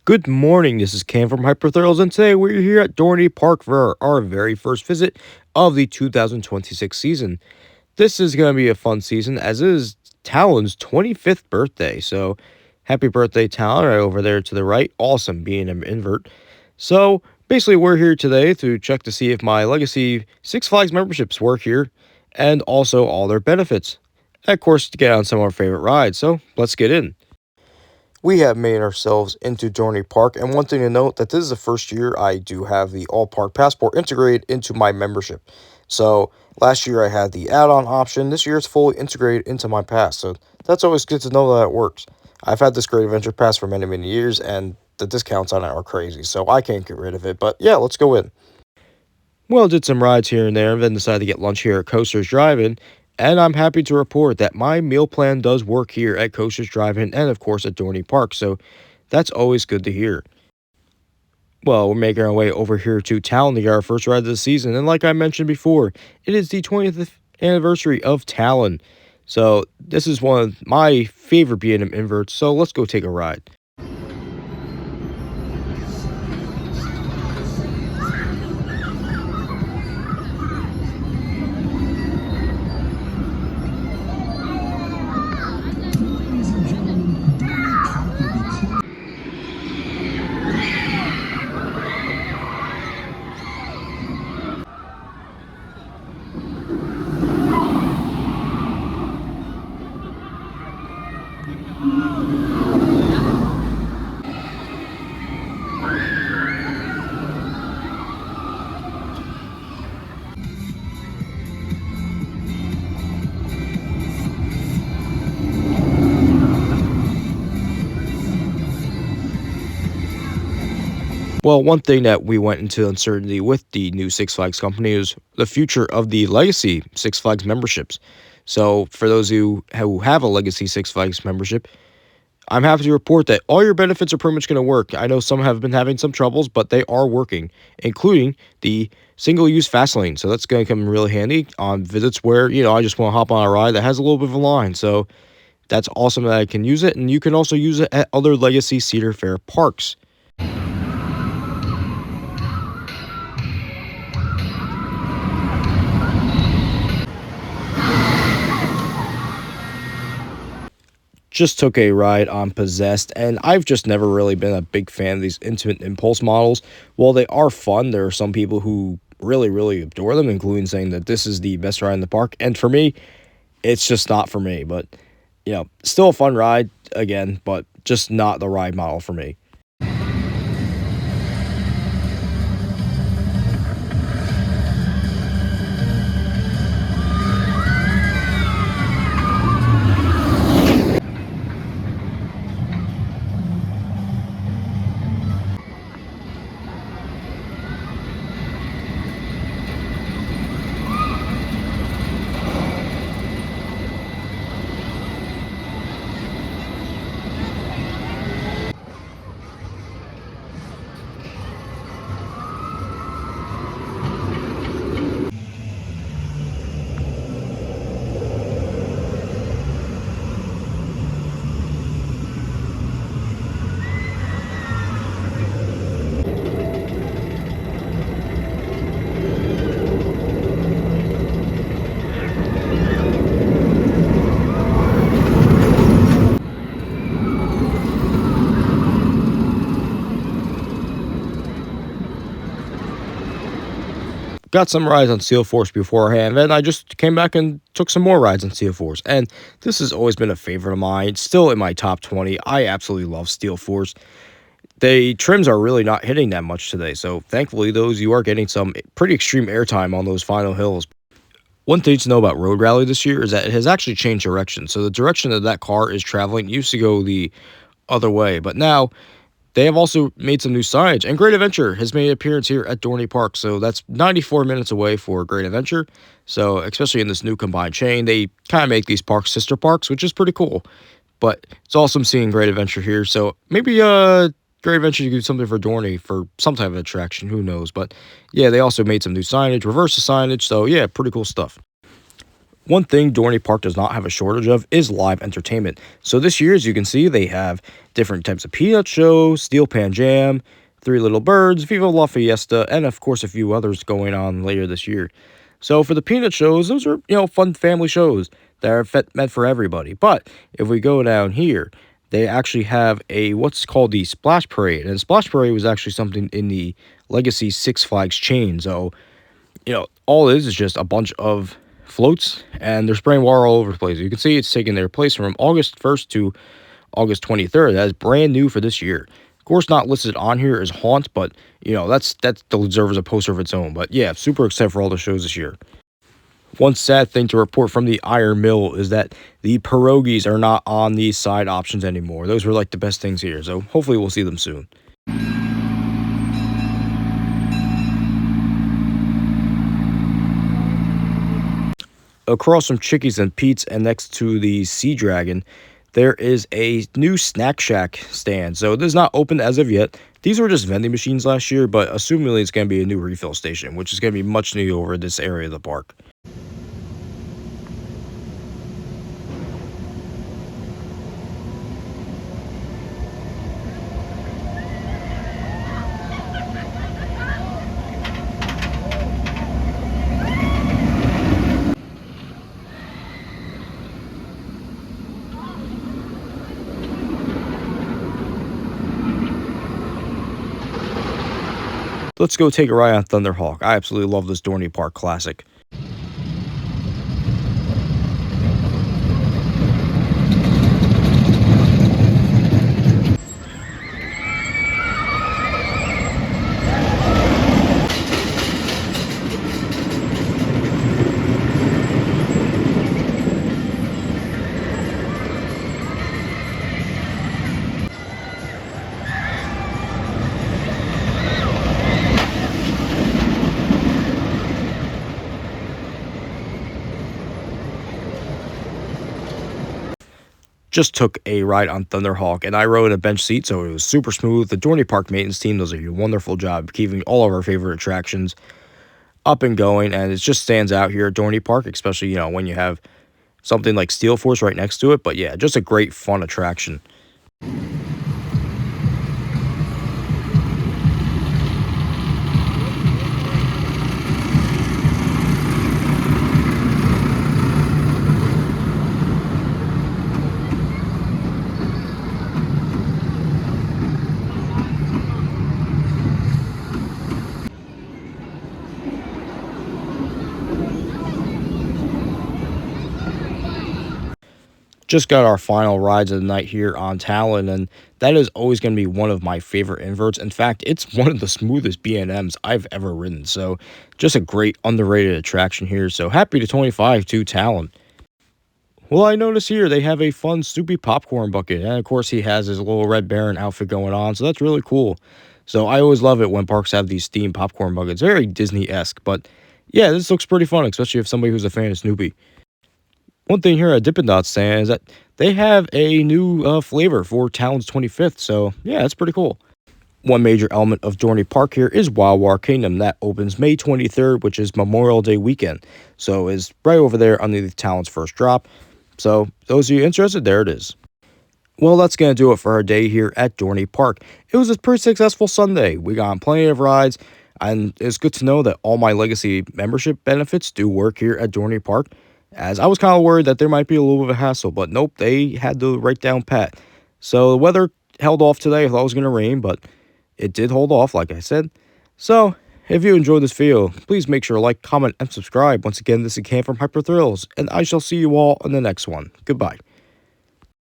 Good morning, this is Cam from Hyperthurls, and today we're here at Dorney Park for our very first visit of the 2026 season. This is going to be a fun season, as it is Talon's 25th birthday, so happy birthday, Talon, right over there to the right. Awesome, being an invert. So, basically, we're here today to check to see if my Legacy Six Flags memberships work here, and also all their benefits. And, of course, to get on some of our favorite rides, so let's get in. We have made ourselves into Dorney Park, and one thing to note that this is the first year I do have the All Park Passport integrated into my membership. So last year I had the add-on option. This year it's fully integrated into my pass, so that's always good to know that it works. I've had this Great Adventure Pass for many, many years, and the discounts on it are crazy, so I can't get rid of it. But yeah, let's go in. Well, did some rides here and there, and then decided to get lunch here at Coaster's Drive-In. And I'm happy to report that my meal plan does work here at Coaster's Drive-In and, of course, at Dorney Park. So that's always good to hear. Well, we're making our way over here to Talon to get our first ride of the season. And like I mentioned before, it is the 20th anniversary of Talon. So this is one of my favorite B&M inverts. So let's go take a ride. Well, one thing that we went into uncertainty with the new Six Flags company is the future of the legacy Six Flags memberships. So, for those of you who have a legacy Six Flags membership, I'm happy to report that all your benefits are pretty much going to work. I know some have been having some troubles, but they are working, including the single-use fast lane. So that's going to come in really handy on visits where, I just want to hop on a ride that has a little bit of a line. So that's awesome that I can use it, and you can also use it at other legacy Cedar Fair parks. Just took a ride on Possessed, and I've just never really been a big fan of these Intimate Impulse models. While they are fun, there are some people who really, really adore them, including saying that this is the best ride in the park. And for me, it's just not for me. But, still a fun ride, again, but just not the ride model for me. Got some rides on Steel Force beforehand, and I just came back and took some more rides on Steel Force. And this has always been a favorite of mine, still in my top 20. I absolutely love Steel Force. The trims are really not hitting that much today, so thankfully, you are getting some pretty extreme airtime on those final hills. One thing to know about Road Rally this year is that it has actually changed direction. So the direction that car is traveling used to go the other way, but now they have also made some new signage, and Great Adventure has made an appearance here at Dorney Park, so that's 94 minutes away for Great Adventure. So, especially in this new combined chain, they kind of make these parks sister parks, which is pretty cool. But it's awesome seeing Great Adventure here, so maybe Great Adventure do something for Dorney for some type of attraction, who knows. But yeah, they also made some new signage, reverse the signage, so yeah, pretty cool stuff. One thing Dorney Park does not have a shortage of is live entertainment. So this year, as you can see, they have different types of peanut shows, Steel Pan Jam, Three Little Birds, Viva La Fiesta, and of course a few others going on later this year. So for the peanut shows, those are, fun family shows that are meant for everybody. But if we go down here, they actually have a what's called the Splash Parade. And Splash Parade was actually something in the Legacy Six Flags chain. So all it is just a bunch of floats and they're spraying water all over the place. You can see it's taking their place from August 1st to August 23rd. That is brand new for this year. Of course, not listed on here as Haunt, but that deserves a poster of its own. But yeah, super excited for all the shows this year. One sad thing to report from the Iron Mill is that the pierogies are not on these side options anymore. Those were like the best things here, so hopefully we'll see them soon. Across from Chickies and Pete's and next to the Sea Dragon, there is a new Snack Shack stand. So this is not open as of yet. These were just vending machines last year, but assumingly it's going to be a new refill station, which is going to be much new over this area of the park. Let's go take a ride on Thunderhawk. I absolutely love this Dorney Park classic. Just took a ride on Thunderhawk, and I rode a bench seat, so it was super smooth. The Dorney Park maintenance team does a wonderful job keeping all of our favorite attractions up and going, and it just stands out here at Dorney Park, especially, when you have something like Steel Force right next to it. But yeah, just a great, fun attraction. Just got our final rides of the night here on Talon, and that is always going to be one of my favorite inverts. In fact, it's one of the smoothest B&Ms I've ever ridden. So just a great underrated attraction here. So happy to 25 to Talon. Well, I notice here they have a fun Snoopy popcorn bucket, and of course he has his little Red Baron outfit going on, so that's really cool. So I always love it when parks have these themed popcorn buckets, very Disney-esque, but yeah, this looks pretty fun, especially if somebody who's a fan of Snoopy. One thing here at Dippin' Dots stand is that they have a new flavor for Talon's 25th, so yeah, it's pretty cool. One major element of Dorney Park here is Wild War Kingdom. That opens May 23rd, which is Memorial Day weekend. So it's right over there underneath Talon's first drop. So those of you interested, there it is. Well, that's going to do it for our day here at Dorney Park. It was a pretty successful Sunday. We got on plenty of rides, and it's good to know that all my Legacy membership benefits do work here at Dorney Park, as I was kind of worried that there might be a little bit of a hassle, but nope, they had the right down pat. So the weather held off today. I thought it was going to rain, but it did hold off, like I said. So if you enjoyed this video, please make sure to like, comment, and subscribe. Once again, this is Cam from Hyper Thrills, and I shall see you all in the next one. Goodbye.